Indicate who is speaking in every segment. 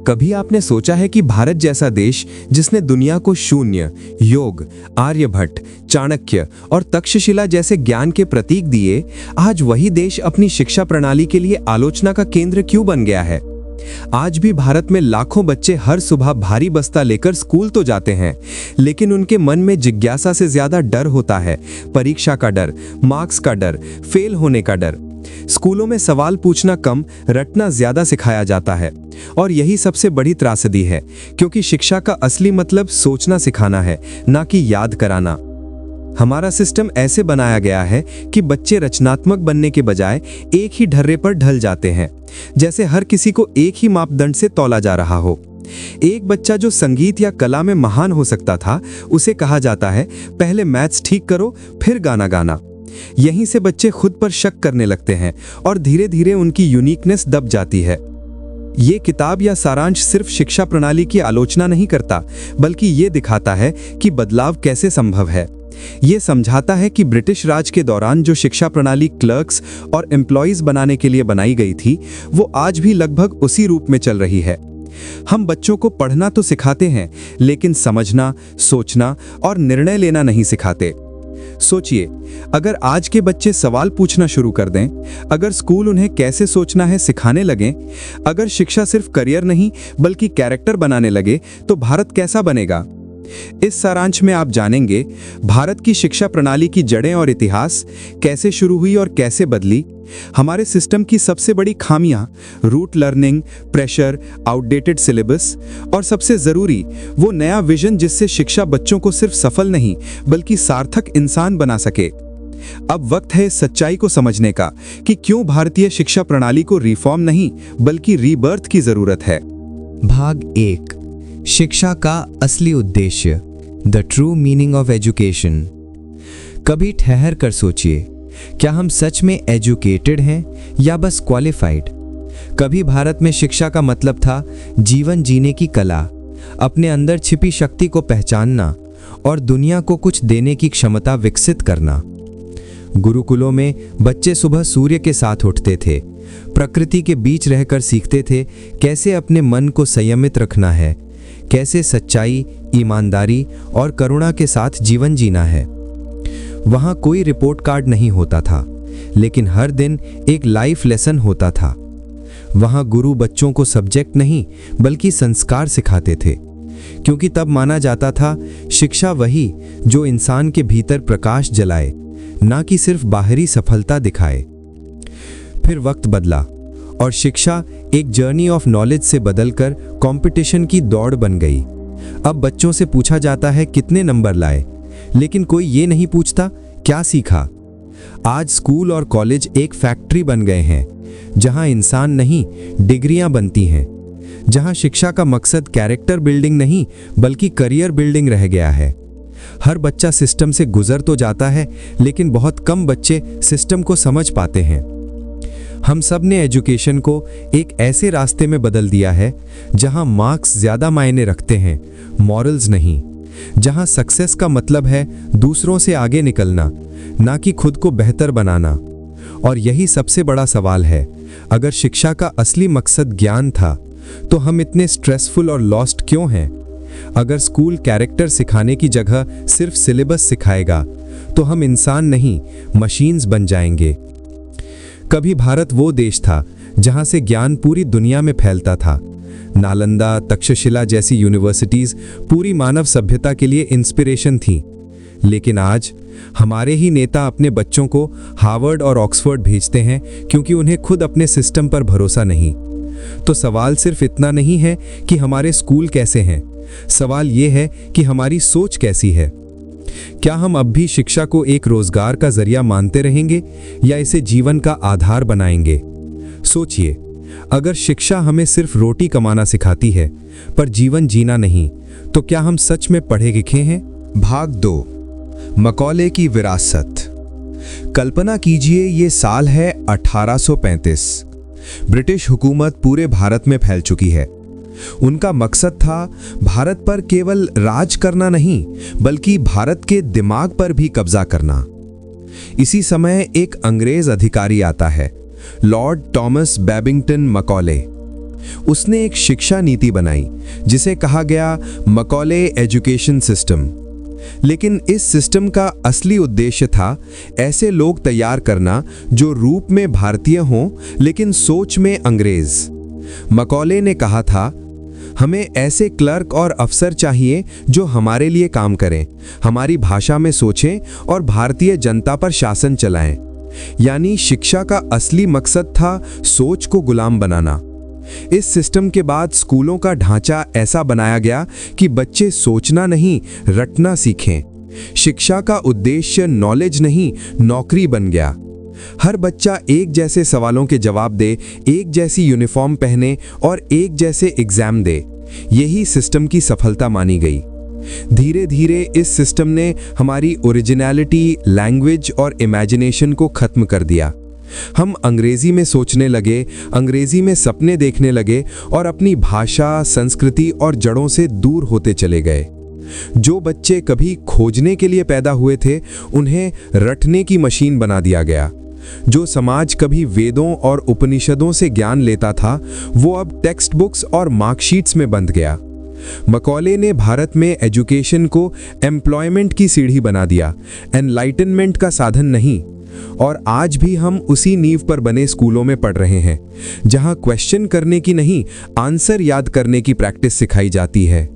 Speaker 1: कभी आपने सोचा है कि भारत जैसा देश जिसने दुनिया को शून्य, योग, आर्यभट्ट, चाणक्य और तक्षशिला जैसे ज्ञान के प्रतीक दिए, आज वही देश अपनी शिक्षा प्रणाली के लिए आलोचना का केंद्र क्यों बन गया है? आज भी भारत में लाखों बच्चे हर सुबह भारी बस्ता लेकर स्कूल तो जाते हैं, लेकिन उनके मन में जिज्ञासा से ज्यादा डर होता है। परीक्षा का डर, मार्क्स का डर, फेल होने का डर। स्कूलों में सवाल पूछना कम, रटना ज्यादा सिखाया जाता है। और यही सबसे बड़ी त्रासदी है, क्योंकि शिक्षा का असली मतलब सोचना सिखाना है, ना कि याद कराना। हमारा सिस्टम ऐसे बनाया गया है कि बच्चे रचनात्मक बनने के बजाय एक ही ढर्रे पर ढल जाते हैं, जैसे हर किसी को एक ही मापदंड से तौला जा रहा हो। एक बच्चा जो संगीत या कला में महान हो सकता था, उसे कहा जाता है पहले मैथ्स ठीक करो फिर गाना गाना। यहीं से बच्चे खुद पर शक करने लगते हैं और धीरे धीरे उनकी यूनिकनेस दब जाती है। ये किताब या सारांश सिर्फ शिक्षा प्रणाली की आलोचना नहीं करता, बल्कि ये दिखाता है कि बदलाव कैसे संभव है। ये समझाता है कि ब्रिटिश राज के दौरान जो शिक्षा प्रणाली क्लर्क्स और एम्प्लॉइज बनाने के लिए बनाई गई थी, वो आज भी लगभग उसी रूप में चल रही है। हम बच्चों को पढ़ना तो सिखाते हैं, लेकिन समझना, सोचना और निर्णय लेना नहीं सिखाते। सोचिए, अगर आज के बच्चे सवाल पूछना शुरू कर दें, अगर स्कूल उन्हें कैसे सोचना है सिखाने लगें, अगर शिक्षा सिर्फ करियर नहीं बल्कि कैरेक्टर बनाने लगे, तो भारत कैसा बनेगा? इस सारांश में आप जानेंगे भारत की शिक्षा प्रणाली की जड़ें और इतिहास, कैसे शुरू हुई और कैसे बदली, हमारे सिस्टम की सबसे बड़ी खामियां, rote learning, pressure, outdated syllabus और सबसे जरूरी वो नया विजन जिससे शिक्षा बच्चों को सिर्फ सफल नहीं बल्कि सार्थक इंसान बना सके। अब वक्त है इस सच्चाई को समझने का कि क्यों भारतीय शिक्षा प्रणाली को रिफॉर्म नहीं बल्कि रीबर्थ की जरूरत है।
Speaker 2: भाग 1, शिक्षा का असली उद्देश्य, the true meaning of education. कभी ठहर कर सोचिए, क्या हम सच में एजुकेटेड हैं या बस क्वालिफाइड? कभी भारत में शिक्षा का मतलब था जीवन जीने की कला, अपने अंदर छिपी शक्ति को पहचानना और दुनिया को कुछ देने की क्षमता विकसित करना। गुरुकुलों में बच्चे सुबह सूर्य के साथ उठते थे, प्रकृति के बीच रहकर सीखते थे कैसे अपने मन को संयमित रखना है, कैसे सच्चाई, ईमानदारी और करुणा के साथ जीवन जीना है। वहाँ कोई रिपोर्ट कार्ड नहीं होता था, लेकिन हर दिन एक लाइफ लेसन होता था। वहाँ गुरु बच्चों को सब्जेक्ट नहीं बल्कि संस्कार सिखाते थे, क्योंकि तब माना जाता था शिक्षा वही जो इंसान के भीतर प्रकाश जलाए, ना कि सिर्फ बाहरी सफलता दिखाए। फिर वक्त बदला और शिक्षा एक जर्नी ऑफ नॉलेज से बदलकर कंपटीशन की दौड़ बन गई। अब बच्चों से पूछा जाता है कितने नंबर लाए, लेकिन कोई ये नहीं पूछता क्या सीखा। आज स्कूल और कॉलेज एक फैक्ट्री बन गए हैं, जहां इंसान नहीं डिग्रियां बनती हैं, जहां शिक्षा का मकसद कैरेक्टर बिल्डिंग नहीं बल्कि करियर बिल्डिंग रह गया है। हर बच्चा सिस्टम से गुजर तो जाता है, लेकिन बहुत कम बच्चे सिस्टम को समझ पाते हैं। हम सब ने एजुकेशन को एक ऐसे रास्ते में बदल दिया है जहां मार्क्स ज्यादा मायने रखते हैं, मॉरल्स नहीं। जहां सक्सेस का मतलब है दूसरों से आगे निकलना, ना कि खुद को बेहतर बनाना। और यही सबसे बड़ा सवाल है, अगर शिक्षा का असली मकसद ज्ञान था, तो हम इतने स्ट्रेसफुल और लॉस्ट क्यों हैं? अगर स्कूल कैरेक्टर सिखाने की जगह सिर्फ सिलेबस सिखाएगा, तो हम इंसान नहीं मशीन्स बन जाएंगे। कभी भारत वो देश था जहां से ज्ञान पूरी दुनिया में फैलता था। नालंदा, तक्षशिला जैसी यूनिवर्सिटीज पूरी मानव सभ्यता के लिए इंस्पिरेशन थी। लेकिन आज हमारे ही नेता अपने बच्चों को हार्वर्ड और ऑक्सफोर्ड भेजते हैं, क्योंकि उन्हें खुद अपने सिस्टम पर भरोसा नहीं। तो सवाल सिर्फ इतना नहीं है कि हमारे स्कूल कैसे हैं, सवाल ये है कि हमारी सोच कैसी है। क्या हम अब भी शिक्षा को एक रोजगार का जरिया मानते रहेंगे या इसे जीवन का आधार बनाएंगे? सोचिए, अगर शिक्षा हमें सिर्फ रोटी कमाना सिखाती है पर जीवन जीना नहीं, तो क्या हम सच में पढ़े लिखे हैं?
Speaker 1: भाग 2, मकौले की विरासत। कल्पना कीजिए, ये साल है 1835। ब्रिटिश हुकूमत पूरे भारत में फैल चुकी है। उनका मकसद था भारत पर केवल राज करना नहीं बल्कि भारत के दिमाग पर भी कब्जा करना। इसी समय एक अंग्रेज अधिकारी आता है, लॉर्ड थॉमस बेबिंगटन मकौले। उसने एक शिक्षा नीति बनाई जिसे कहा गया मकॉले एजुकेशन सिस्टम। लेकिन इस सिस्टम का असली उद्देश्य था ऐसे लोग तैयार करना जो रूप में भारतीय हों लेकिन सोच में अंग्रेज। मकॉले ने कहा था, हमें ऐसे क्लर्क और अफसर चाहिए जो हमारे लिए काम करें, हमारी भाषा में सोचें और भारतीय जनता पर शासन चलाएं। यानी शिक्षा का असली मकसद था सोच को गुलाम बनाना। इस सिस्टम के बाद स्कूलों का ढांचा ऐसा बनाया गया कि बच्चे सोचना नहीं, रटना सीखें। शिक्षा का उद्देश्य नॉलेज नहीं, नौकरी बन गया। हर बच्चा एक जैसे सवालों के जवाब दे, एक जैसी यूनिफॉर्म पहने और एक जैसे एग्जाम दे। यही सिस्टम की सफलता मानी गई। धीरे धीरे इस सिस्टम ने हमारी ओरिजिनलिटी, लैंग्वेज और इमेजिनेशन को खत्म कर दिया। हम अंग्रेजी में सोचने लगे, अंग्रेजी में सपने देखने लगे और अपनी भाषा, संस्कृति और जड़ों से दूर होते चले गए। जो बच्चे कभी खोजने के लिए पैदा हुए थे, उन्हें रटने की मशीन बना दिया गया। जो समाज कभी वेदों और उपनिषदों से ज्ञान लेता था, वो अब टेक्स्ट बुक्स और मार्कशीट्स में बंध गया। मकॉले ने भारत में एजुकेशन को एम्प्लॉयमेंट की सीढ़ी बना दिया, एनलाइटनमेंट का साधन नहीं। और आज भी हम उसी नींव पर बने स्कूलों में पढ़ रहे हैं, जहां क्वेश्चन करने की नहीं, आंसर याद करने की प्रैक्टिस सिखाई जाती है।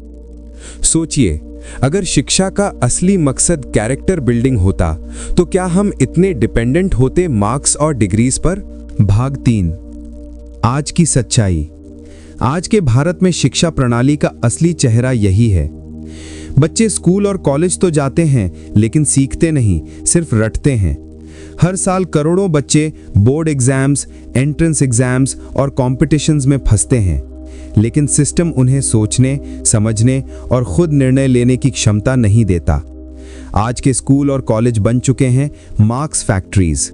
Speaker 1: सोचिए, अगर शिक्षा का असली मकसद कैरेक्टर बिल्डिंग होता, तो क्या हम इतने डिपेंडेंट होते मार्क्स और डिग्रीज पर? भाग 3, आज की सच्चाई। आज के भारत में शिक्षा प्रणाली का असली चेहरा यही है। बच्चे स्कूल और कॉलेज तो जाते हैं, लेकिन सीखते नहीं, सिर्फ रटते हैं। हर साल करोड़ों बच्चे बोर्ड एग्जाम्स, एंट्रेंस एग्जाम्स और कॉम्पिटिशन्स में फंसते हैं, लेकिन सिस्टम उन्हें सोचने, समझने और खुद निर्णय लेने की क्षमता नहीं देता। आज के स्कूल और कॉलेज बन चुके हैं मार्क्स फैक्ट्रीज।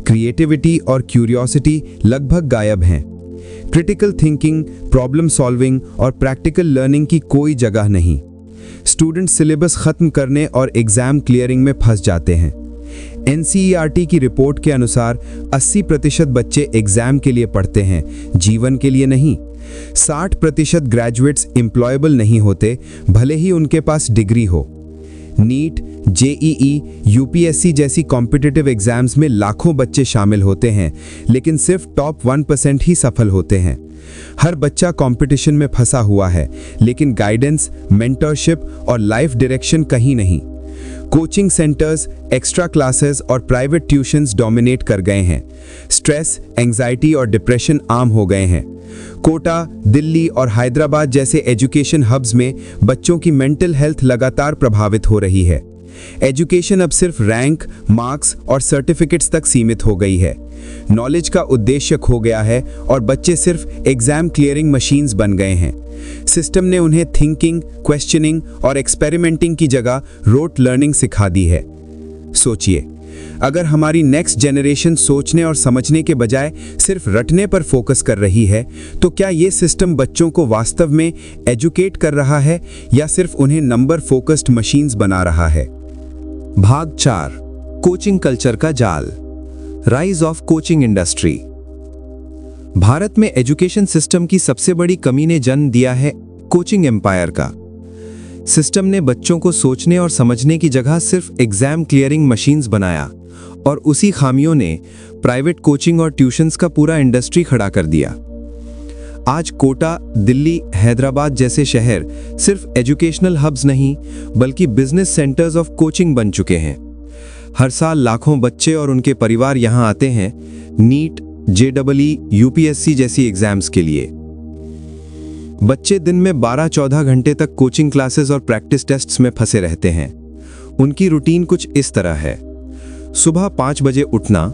Speaker 1: क्रिएटिविटी और क्यूरियोसिटी लगभग गायब हैं। क्रिटिकल थिंकिंग, प्रॉब्लम सॉल्विंग और प्रैक्टिकल लर्निंग की कोई जगह नहीं। स्टूडेंट सिलेबस खत्म करने और एग्जाम क्लियरिंग में फंस जाते हैं। NCERT की रिपोर्ट के अनुसार 80% बच्चे एग्जाम के लिए पढ़ते हैं, जीवन के लिए नहीं। 60% ग्रेजुएट्स एम्प्लॉयबल नहीं होते, भले ही उनके पास डिग्री हो। नीट, JEE, UPSC जैसी कॉम्पिटिटिव एग्जाम्स में लाखों बच्चे शामिल होते हैं, लेकिन सिर्फ टॉप 1% ही सफल होते हैं। हर बच्चा कंपटीशन में फंसा हुआ है, लेकिन गाइडेंस, मेंटरशिप और लाइफ डायरेक्शन कहीं नहीं। कोचिंग सेंटर्स, एक्स्ट्रा क्लासेस और प्राइवेट ट्यूशन्स डोमिनेट कर गए हैं। स्ट्रेस, एंजाइटी और डिप्रेशन आम हो गए हैं। कोटा, दिल्ली और हैदराबाद जैसे एजुकेशन हब्स में बच्चों की मेंटल हेल्थ लगातार प्रभावित हो रही है। एजुकेशन अब सिर्फ रैंक, मार्क्स और सर्टिफिकेट्स तक सीमित हो गई है। नॉलेज का उद्देश्य खो गया है और बच्चे सिर्फ एग्जाम क्लियरिंग मशीन्स बन गए हैं। सिस्टम ने उन्हें थिंकिंग, क्वेश्चनिंग और एक्सपेरिमेंटिंग की जगह रोट लर्निंग सिखा दी है। सोचिए, अगर हमारी नेक्स्ट जनरेशन सोचने और समझने के बजाय सिर्फ रटने पर फोकस कर रही है, तो क्या ये सिस्टम बच्चों को वास्तव में एजुकेट कर रहा है या सिर्फ उन्हें नंबर फोकस्ड मशीन्स बना रहा है? भाग 4, कोचिंग कल्चर का जाल। Rise of coaching industry. Bharat में एजुकेशन सिस्टम की सबसे बड़ी कमी ने जन्म दिया है कोचिंग एम्पायर का। सिस्टम ने बच्चों को सोचने और समझने की जगह सिर्फ एग्जाम क्लियरिंग मशीन्स बनाया, और उसी खामियों ने प्राइवेट कोचिंग और ट्यूशन्स का पूरा इंडस्ट्री खड़ा कर दिया। आज कोटा, दिल्ली, हैदराबाद जैसे शहर सिर्फ एजुकेशनल हब्स नहीं, बल्कि बिजनेस सेंटर्स ऑफ कोचिंग बन चुके हैं। हर साल लाखों बच्चे और उनके परिवार यहां आते हैं नीट, JEE, UPSC जैसी एग्जाम्स के लिए। बच्चे दिन में 12-14 घंटे तक कोचिंग क्लासेस और प्रैक्टिस टेस्ट्स में फंसे रहते हैं। उनकी रूटीन कुछ इस तरह है: सुबह 5 बजे उठना,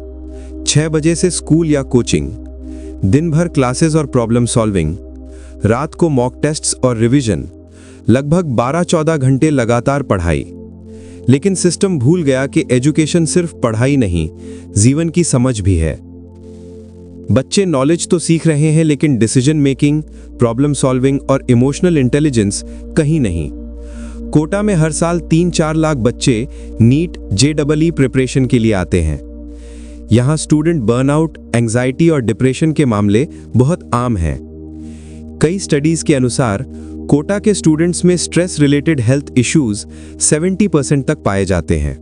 Speaker 1: 6 बजे से स्कूल या कोचिंग, दिन भर क्लासेस और प्रॉब्लम सॉल्विंग, रात को मॉक टेस्ट्स और रिवीजन, लगभग 12-14 घंटे लगातार पढ़ाई। लेकिन सिस्टम भूल गया कि एजुकेशन सिर्फ पढ़ाई नहीं, जीवन की समझ भी है। बच्चे नॉलेज तो सीख रहे हैं, लेकिन डिसीजन मेकिंग, प्रॉब्लम सॉल्विंग और इमोशनल इंटेलिजेंस कहीं नहीं। कोटा में हर साल 3-4 लाख बच्चे नीट, JEE प्रिपरेशन के लिए आते हैं। यहाँ स्टूडेंट बर्नआउट, एंजाइटी और डिप्रेशन के मामले बहुत आम हैं। कई स्टडीज के अनुसार कोटा के स्टूडेंट्स में स्ट्रेस रिलेटेड हेल्थ इश्यूज 70% तक पाए जाते हैं।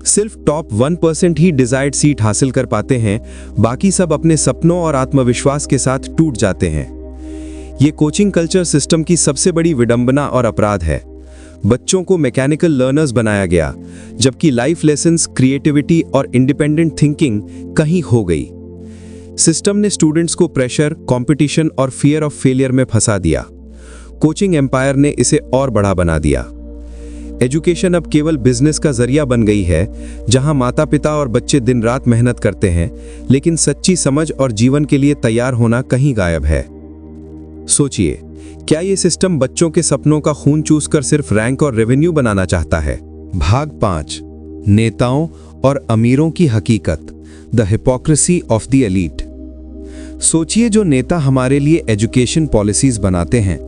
Speaker 1: सिर्फ टॉप 1% ही डिजायर्ड सीट हासिल कर पाते हैं, बाकी सब अपने सपनों और आत्मविश्वास के साथ टूट जाते हैं। ये कोचिंग कल्चर सिस्टम की सबसे बड़ी विडंबना और अपराध है। बच्चों को मैकेनिकल लर्नर्स बनाया गया, जबकि लाइफ लेसन्स, क्रिएटिविटी और इंडिपेंडेंट थिंकिंग कहीं खो गई। सिस्टम ने स्टूडेंट्स को प्रेशर, कंपटीशन और फियर ऑफ फेलियर में फंसा दिया। कोचिंग एम्पायर ने इसे और बड़ा बना दिया। एजुकेशन अब केवल बिजनेस का जरिया बन गई है, जहां माता पिता और बच्चे दिन रात मेहनत करते हैं, लेकिन सच्ची समझ और जीवन के लिए तैयार होना कहीं गायब है। सोचिए, क्या ये सिस्टम बच्चों के सपनों का खून चूसकर सिर्फ रैंक और रेवेन्यू बनाना चाहता है? भाग 5, नेताओं और अमीरों की हकीकत, the hypocrisy of the elite. सोचिए, जो नेता हमारे लिए एजुकेशन पॉलिसीज बनाते हैं,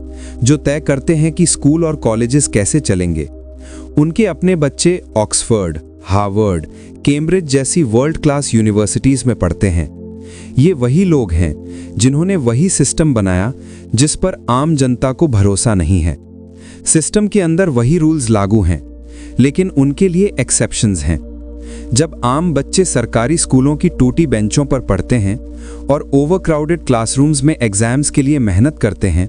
Speaker 1: जो तय करते हैं कि स्कूल और कॉलेजेस कैसे चलेंगे, उनके अपने बच्चे ऑक्सफोर्ड, हार्वर्ड, कैम्ब्रिज जैसी वर्ल्ड क्लास यूनिवर्सिटीज में पढ़ते हैं। ये वही लोग हैं जिन्होंने वही सिस्टम बनाया जिस पर आम जनता को भरोसा नहीं है। सिस्टम के अंदर वही रूल्स लागू हैं, लेकिन उनके लिए एक्सेप्शंस हैं। जब आम बच्चे सरकारी स्कूलों की टूटी बेंचों पर पढ़ते हैं और ओवरक्राउडेड क्लासरूम्स में एग्जाम्स के लिए मेहनत करते हैं,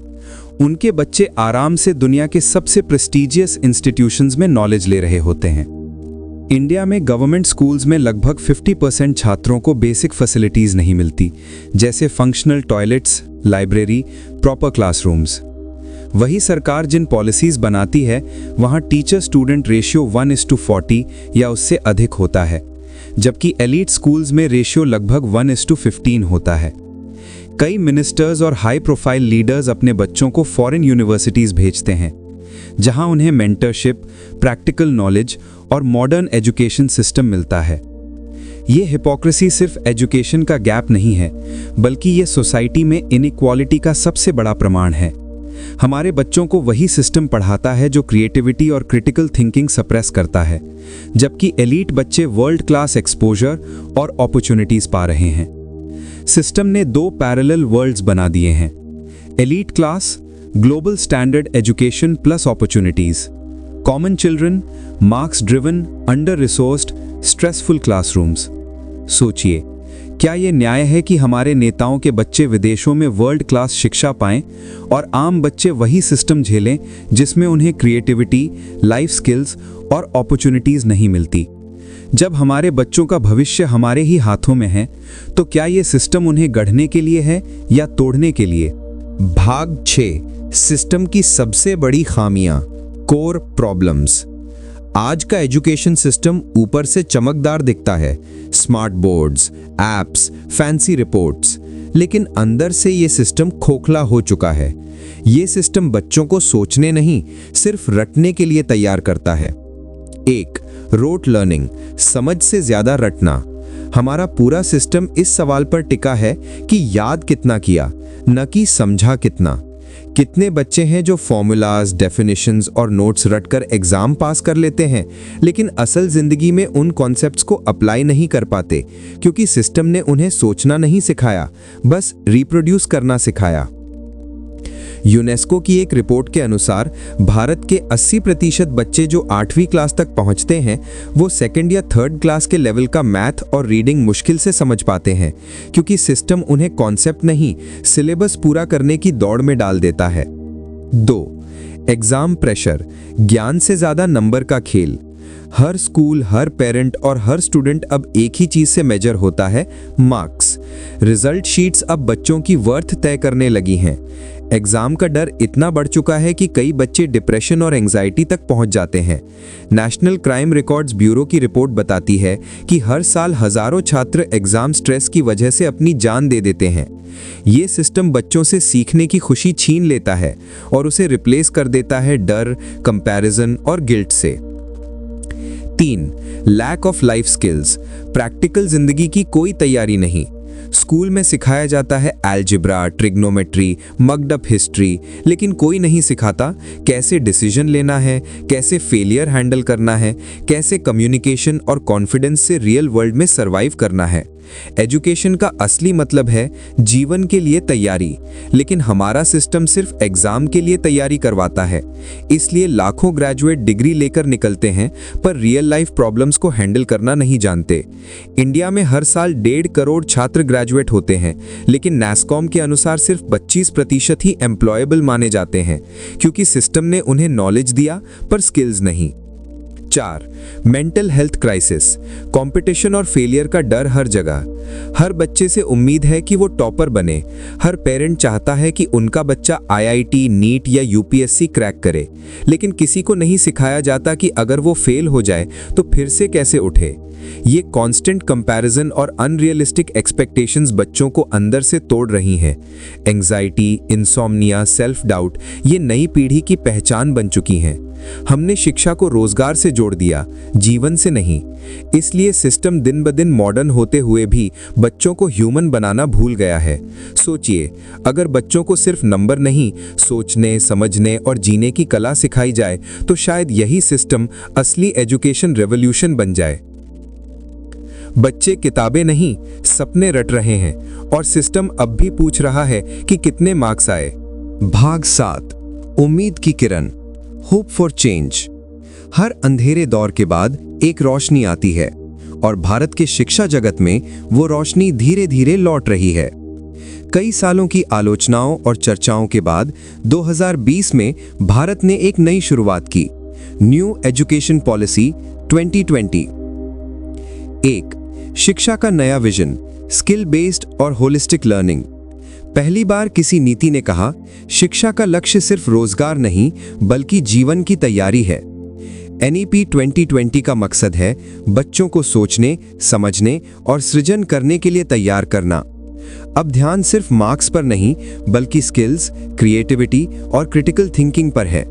Speaker 1: उनके बच्चे आराम से दुनिया के सबसे प्रेस्टीजियस इंस्टीट्यूशंस में नॉलेज ले रहे होते हैं। इंडिया में गवर्नमेंट स्कूल्स में लगभग 50% छात्रों को बेसिक फैसिलिटीज नहीं मिलती, जैसे functional toilets, library, proper classrooms. वही सरकार जिन पॉलिसीज बनाती है, वहां टीचर स्टूडेंट रेशियो 1:40 या उससे अधिक होता है, जबकि एलीट स्कूल्स में रेशियो लगभग 1:15 होता है। कई मिनिस्टर्स और हाई प्रोफाइल लीडर्स अपने बच्चों को फॉरेन यूनिवर्सिटीज भेजते हैं, जहां उन्हें मेंटरशिप, प्रैक्टिकल नॉलेज और मॉडर्न एजुकेशन सिस्टम मिलता है। ये हिपोक्रेसी सिर्फ एजुकेशन का गैप नहीं है, बल्कि ये सोसाइटी में इनइक्वालिटी का सबसे बड़ा प्रमाण है। हमारे बच्चों को वही सिस्टम पढ़ाता है जो क्रिएटिविटी और क्रिटिकल थिंकिंग सप्रेस करता है, जबकि एलीट बच्चे वर्ल्ड क्लास एक्सपोजर और अपॉर्चुनिटीज पा रहे हैं। सिस्टम ने 2 पैरेलल वर्ल्ड्स बना दिए हैं। Elite class, global standard education plus opportunities. Common children, marks driven, under resourced, stressful classrooms. सोचिए, क्या ये न्याय है कि हमारे नेताओं के बच्चे विदेशों में वर्ल्ड क्लास शिक्षा पाएं और आम बच्चे वही सिस्टम झेलें जिसमें उन्हें क्रिएटिविटी, लाइफ स्किल्स और अपॉर्चुनिटीज नहीं मिलती? जब हमारे बच्चों का भविष्य हमारे ही हाथों में है, तो क्या ये सिस्टम उन्हें गढ़ने के लिए है या तोड़ने के लिए?
Speaker 2: भाग 6, सिस्टम की सबसे बड़ी खामियां, कोर प्रॉब्लम्स। आज का एजुकेशन सिस्टम ऊपर से चमकदार दिखता है, smart boards, apps, fancy reports, लेकिन अंदर से ये सिस्टम खोखला हो चुका है। ये सिस्टम बच्चों को सोचने नहीं, सिर्फ रटने के लिए तैयार करता है। 1. रोट लर्निंग, समझ से ज्यादा रटना। हमारा पूरा सिस्टम इस सवाल पर टिका है कि याद कितना किया, न कि समझा कितना। कितने बच्चे हैं जो फॉर्मूलाज, डेफिनेशंस और नोट्स रटकर एग्जाम पास कर लेते हैं, लेकिन असल जिंदगी में उन कॉन्सेप्ट्स को अप्लाई नहीं कर पाते, क्योंकि सिस्टम ने उन्हें सोचना नहीं सिखाया, बस रिप्रोड्यूस करना सिखाया। यूनेस्को की एक रिपोर्ट के अनुसार भारत के 80% बच्चे जो 8वीं क्लास तक पहुंचते हैं, वो 2nd या 3rd क्लास के लेवल का मैथ और रीडिंग मुश्किल से समझ पाते हैं, क्योंकि सिस्टम उन्हें कॉन्सेप्ट नहीं, सिलेबस पूरा करने की दौड़ में डाल देता है। 2. एग्जाम प्रेशर, ज्ञान से ज्यादा नंबर का खेल। हर स्कूल, हर पेरेंट और हर स्टूडेंट अब एक ही चीज से मेजर होता है, मार्क्स। रिजल्ट शीट्स अब बच्चों की वर्थ तय करने लगी हैं। एग्जाम का डर इतना बढ़ चुका है कि कई बच्चे डिप्रेशन और एंजाइटी तक पहुंच जाते हैं। नेशनल क्राइम रिकॉर्ड्स ब्यूरो की रिपोर्ट बताती है कि हर साल हजारों छात्र एग्जाम स्ट्रेस की वजह से अपनी जान दे देते हैं। ये सिस्टम बच्चों से सीखने की खुशी छीन लेता है और उसे रिप्लेस कर देता है डर, कंपैरिजन और गिल्ट से। 3. Lack of life skills, practical जिंदगी की कोई तैयारी नहीं। स्कूल में सिखाया जाता है algebra, trigonometry, mugged up history, लेकिन कोई नहीं सिखाता कैसे डिसीजन लेना है, कैसे फेलियर हैंडल करना है, कैसे कम्युनिकेशन और कॉन्फिडेंस से रियल वर्ल्ड में सरवाइव करना है।
Speaker 1: एजुकेशन का असली मतलब है जीवन के लिए तैयारी, लेकिन हमारा सिस्टम सिर्फ एग्जाम के लिए तैयारी करवाता है। इसलिए लाखों ग्रेजुएट डिग्री लेकर निकलते हैं पर रियल लाइफ प्रॉब्लम्स को हैंडल करना नहीं जानते। इंडिया में हर साल 1.5 करोड़ छात्र ग्रेजुएट होते हैं, लेकिन नैस्कॉम के अनुसार सिर्फ 25% ही एम्प्लॉयबल माने जाते हैं, क्योंकि सिस्टम ने उन्हें नॉलेज दिया पर स्किल्स नहीं। 4. मेंटल हेल्थ क्राइसिस, कंपटीशन और फेलियर का डर हर जगह। हर बच्चे से उम्मीद है कि वो टॉपर बने। हर पेरेंट चाहता है कि उनका बच्चा IIT, नीट या UPSC क्रैक करे, लेकिन किसी को नहीं सिखाया जाता कि अगर वो फेल हो जाए तो फिर से कैसे उठे। ये कांस्टेंट कंपैरिजन और अनरियलिस्टिक एक्सपेक्टेशंस बच्चों को अंदर से तोड़ रही हैं। एंजाइटी, इंसोम्निया, सेल्फ डाउट ये नई पीढ़ी की पहचान बन चुकी हैं। हमने शिक्षा को रोजगार से जोड़ दिया, जीवन से नहीं। इसलिए सिस्टम दिन ब दिन मॉडर्न होते हुए भी बच्चों को ह्यूमन बनाना भूल गया है। सोचिए, अगर बच्चों को सिर्फ नंबर नहीं, सोचने, समझने और जीने की कला सिखाई जाए तो शायद यही सिस्टम असली एजुकेशन रेवोल्यूशन बन जाए। बच्चे किताबें नहीं, सपने रट रहे हैं और सिस्टम अब भी पूछ रहा है कि कितने मार्क्स आए।
Speaker 2: भाग 7, उम्मीद की किरण, होप फॉर चेंज। हर अंधेरे दौर के बाद एक रोशनी आती है और भारत के शिक्षा जगत में वो रोशनी धीरे धीरे लौट रही है। कई सालों की आलोचनाओं और चर्चाओं के बाद 2020 में भारत ने एक नई शुरुआत की, न्यू एजुकेशन पॉलिसी 2020। 1. शिक्षा का नया विजन, स्किल बेस्ड और होलिस्टिक लर्निंग। पहली बार किसी नीति ने कहा, शिक्षा का लक्ष्य सिर्फ रोजगार नहीं बल्कि जीवन की तैयारी है। NEP 2020 का मकसद है बच्चों को सोचने, समझने और सृजन करने के लिए तैयार करना। अब ध्यान सिर्फ मार्क्स पर नहीं बल्कि स्किल्स, क्रिएटिविटी और क्रिटिकल थिंकिंग पर है।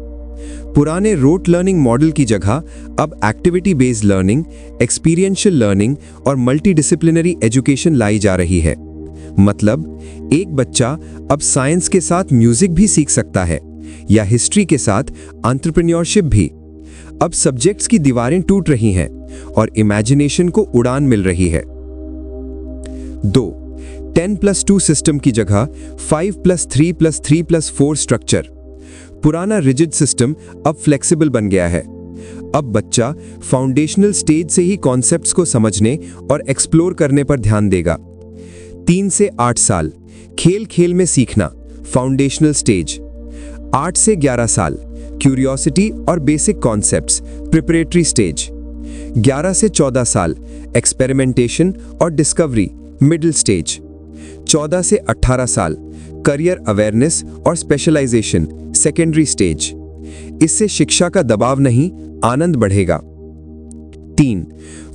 Speaker 2: पुराने रोट लर्निंग मॉडल की जगह अब activity based learning, experiential learning और मल्टीडिसिप्लिनरी एजुकेशन लाई जा रही है। मतलब एक बच्चा अब साइंस के साथ म्यूजिक भी सीख सकता है या हिस्ट्री के साथ एंटरप्रेन्योरशिप भी। अब सब्जेक्ट्स की दीवारें टूट रही हैं और इमेजिनेशन को उड़ान मिल रही है। 2. 10+2 सिस्टम की जगह 5+3+3+4 स्ट्रक्चर। पुराना रिजिड सिस्टम अब फ्लेक्सिबल बन गया है। अब बच्चा फाउंडेशनल स्टेज से ही कॉन्सेप्ट्स को समझने और एक्सप्लोर करने पर ध्यान देगा। 3 से 8 साल, खेल खेल में सीखना, फाउंडेशनल स्टेज। 8 से 11 साल, क्यूरियोसिटी और बेसिक कॉन्सेप्ट्स, प्रिपरेटरी स्टेज। 11 से 14 साल, एक्सपेरिमेंटेशन और डिस्कवरी, मिडिल स्टेज। 14 से 18 साल, करियर अवेयरनेस और स्पेशलाइजेशन, सेकेंडरी स्टेज। इससे शिक्षा का दबाव नहीं, आनंद बढ़ेगा। 3.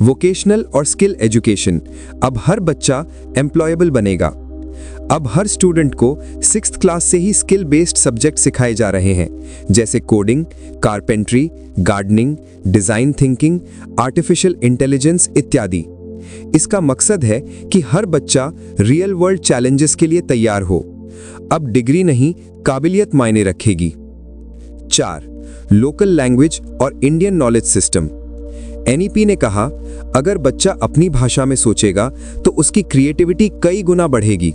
Speaker 2: वोकेशनल और स्किल एजुकेशन। अब हर बच्चा एम्प्लॉयबल बनेगा। अब हर स्टूडेंट को 6th क्लास से ही स्किल बेस्ड सब्जेक्ट सिखाए जा रहे हैं, जैसे coding, carpentry, gardening, design thinking, artificial intelligence इत्यादि। इसका मकसद है कि हर बच्चा रियल वर्ल्ड चैलेंजेस के लिए तैयार हो। अब डिग्री नहीं, काबिलियत मायने रखेगी। 4. लोकल लैंग्वेज और इंडियन नॉलेज सिस्टम। NEP ने कहा, अगर बच्चा अपनी भाषा में सोचेगा तो उसकी क्रिएटिविटी कई गुना बढ़ेगी।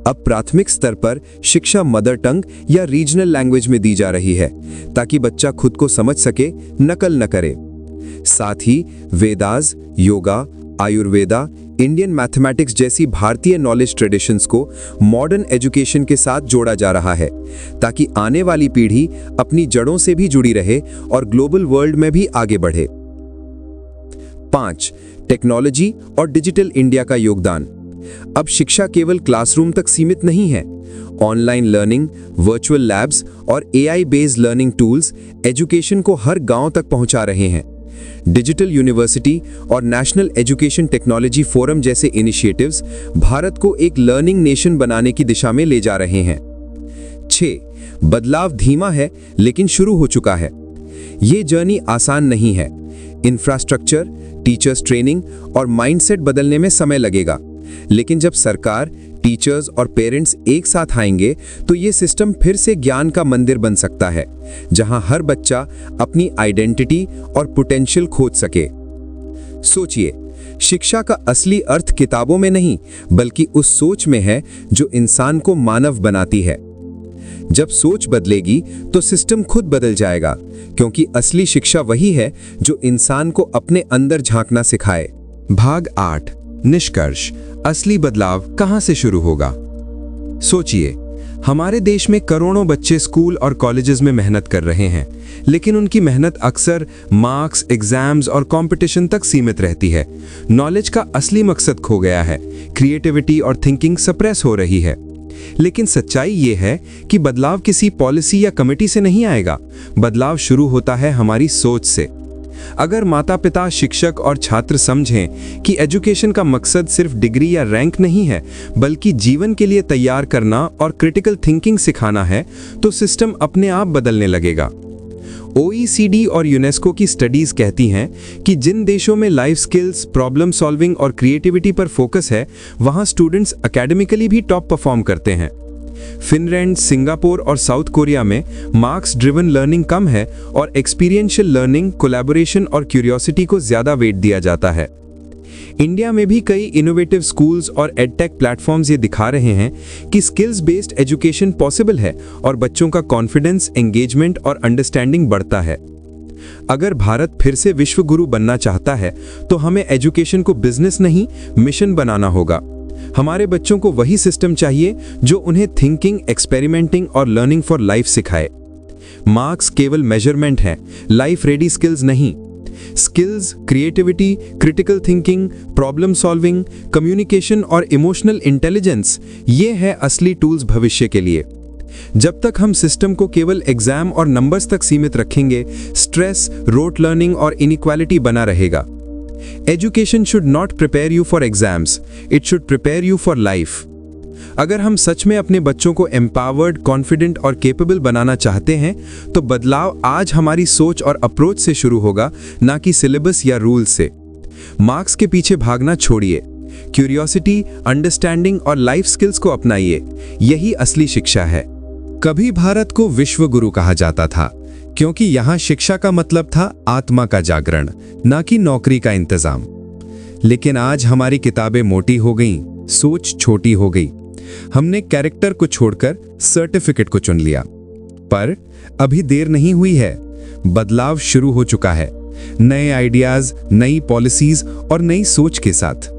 Speaker 2: अब प्राथमिक स्तर पर शिक्षा मदर टंग या रीजनल लैंग्वेज में दी जा रही है ताकि बच्चा खुद को समझ सके, नकल न करे। साथ ही वेदास, योगा, आयुर्वेदा, इंडियन मैथमेटिक्स जैसी भारतीय नॉलेज ट्रेडिशंस को मॉडर्न एजुकेशन के साथ जोड़ा जा रहा है ताकि आने वाली पीढ़ी अपनी जड़ों से भी जुड़ी रहे और ग्लोबल वर्ल्ड में भी आगे बढ़े। 5. टेक्नोलॉजी और डिजिटल इंडिया का योगदान। अब शिक्षा केवल क्लासरूम तक सीमित नहीं है। ऑनलाइन लर्निंग, वर्चुअल लैब्स और AI based learning tools education को हर गांव तक पहुंचा रहे हैं। डिजिटल यूनिवर्सिटी और नेशनल एजुकेशन टेक्नोलॉजी फोरम जैसे इनिशिएटिव्स भारत को एक लर्निंग नेशन बनाने की दिशा में ले जा रहे हैं। 6. बदलाव धीमा है लेकिन शुरू हो चुका है। ये जर्नी आसान नहीं है। इंफ्रास्ट्रक्चर, टीचर्स ट्रेनिंग और माइंडसेट बदलने में समय लगेगा, लेकिन जब सरकार, टीचर्स और पेरेंट्स एक साथ आएंगे तो ये सिस्टम फिर से ज्ञान का मंदिर बन सकता है, जहां हर बच्चा अपनी आइडेंटिटी और पोटेंशियल खोज सके। सोचिए,
Speaker 1: शिक्षा का असली अर्थ किताबों में नहीं, बल्कि उस सोच में है जो इंसान को मानव बनाती है। जब सोच बदलेगी तो सिस्टम खुद बदल जाएगा, क्योंकि असली शिक्षा वही है जो इंसान को अपने अंदर झांकना सिखाए। भाग 8, निष्कर्ष, असली बदलाव कहां से शुरू होगा? सोचिए, हमारे देश में करोड़ों बच्चे स्कूल और कॉलेजेस में मेहनत कर रहे हैं, लेकिन उनकी मेहनत अक्सर मार्क्स, एग्जाम्स और कंपटीशन तक सीमित रहती है। नॉलेज का असली मकसद खो गया है, क्रिएटिविटी और थिंकिंग सप्रेस हो रही है। लेकिन सच्चाई ये है कि बदलाव किसी पॉलिसी या कमेटी से नहीं आएगा, बदलाव शुरू होता है हमारी सोच से। अगर माता पिता, शिक्षक और छात्र समझें कि एजुकेशन का मकसद सिर्फ डिग्री या रैंक नहीं है, बल्कि जीवन के लिए तैयार करना और क्रिटिकल थिंकिंग सिखाना है, तो सिस्टम अपने आप बदलने लगेगा। OECD और यूनेस्को की स्टडीज कहती हैं कि जिन देशों में लाइफ स्किल्स, प्रॉब्लम सॉल्विंग और क्रिएटिविटी पर फोकस है, वहां स्टूडेंट्स एकेडमिकली भी टॉप परफॉर्म करते हैं। फिनलैंड, सिंगापुर और साउथ कोरिया में मार्क्स ड्रिवन लर्निंग कम है और एक्सपीरियंशियल लर्निंग, कोलैबोरेशन और क्यूरियोसिटी को ज्यादा वेट दिया जाता है। इंडिया में भी कई इनोवेटिव स्कूल्स और एडटेक प्लेटफॉर्म्स ये दिखा रहे हैं कि स्किल्स बेस्ड एजुकेशन पॉसिबल है और बच्चों का कॉन्फिडेंस, एंगेजमेंट और अंडरस्टैंडिंग बढ़ता है। अगर भारत फिर से विश्व गुरु बनना चाहता है, तो हमें एजुकेशन को बिजनेस नहीं, मिशन बनाना होगा। हमारे बच्चों को वही सिस्टम चाहिए जो उन्हें थिंकिंग, एक्सपेरिमेंटिंग और लर्निंग फॉर लाइफ सिखाए। मार्क्स केवल मेजरमेंट हैं, लाइफ रेडी स्किल्स नहीं। Skills, creativity, critical thinking, problem solving, communication और इमोशनल इंटेलिजेंस, ये है असली टूल्स भविष्य के लिए। जब तक हम सिस्टम को केवल एग्जाम और नंबर्स तक सीमित रखेंगे, स्ट्रेस, रोट लर्निंग और इनइक्वालिटी बना रहेगा। Education should not prepare you for exams, it should prepare you for life. अगर हम सच में अपने बच्चों को एम्पावर्ड, कॉन्फिडेंट और कैपेबल बनाना चाहते हैं, तो बदलाव आज हमारी सोच और अप्रोच से शुरू होगा, ना कि सिलेबस या रूल से। मार्क्स के पीछे भागना छोड़िए, क्यूरियोसिटी, अंडरस्टैंडिंग और लाइफ स्किल्स को अपनाइए। यही असली शिक्षा है। कभी भारत को विश्व गुरु कहा जाता था, क्योंकि यहाँ शिक्षा का मतलब था आत्मा का जागरण, ना कि नौकरी का इंतजाम। लेकिन आज हमारी किताबें मोटी हो गईं, सोच छोटी हो गई। हमने कैरेक्टर को छोड़कर सर्टिफिकेट को चुन लिया। पर अभी देर नहीं हुई है, बदलाव शुरू हो चुका है, नए आइडियाज, नई पॉलिसीज और नई सोच के साथ।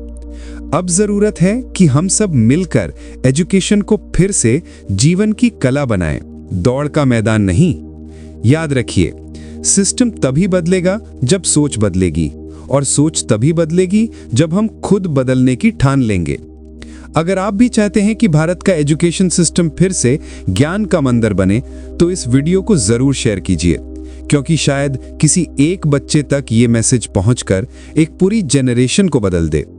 Speaker 1: अब जरूरत है कि हम सब मिलकर एजुकेशन को फिर से जीवन की कला बनाएं, दौड़ का मैदान नहीं। याद रखिए, सिस्टम तभी बदलेगा जब सोच बदलेगी, और सोच तभी बदलेगी जब हम खुद बदलने की ठान लेंगे। अगर आप भी चाहते हैं कि भारत का एजुकेशन सिस्टम फिर से ज्ञान का मंदिर बने, तो इस वीडियो को जरूर शेयर कीजिए, क्योंकि शायद किसी एक बच्चे तक ये मैसेज पहुंचकर एक पूरी जनरेशन को बदल दे।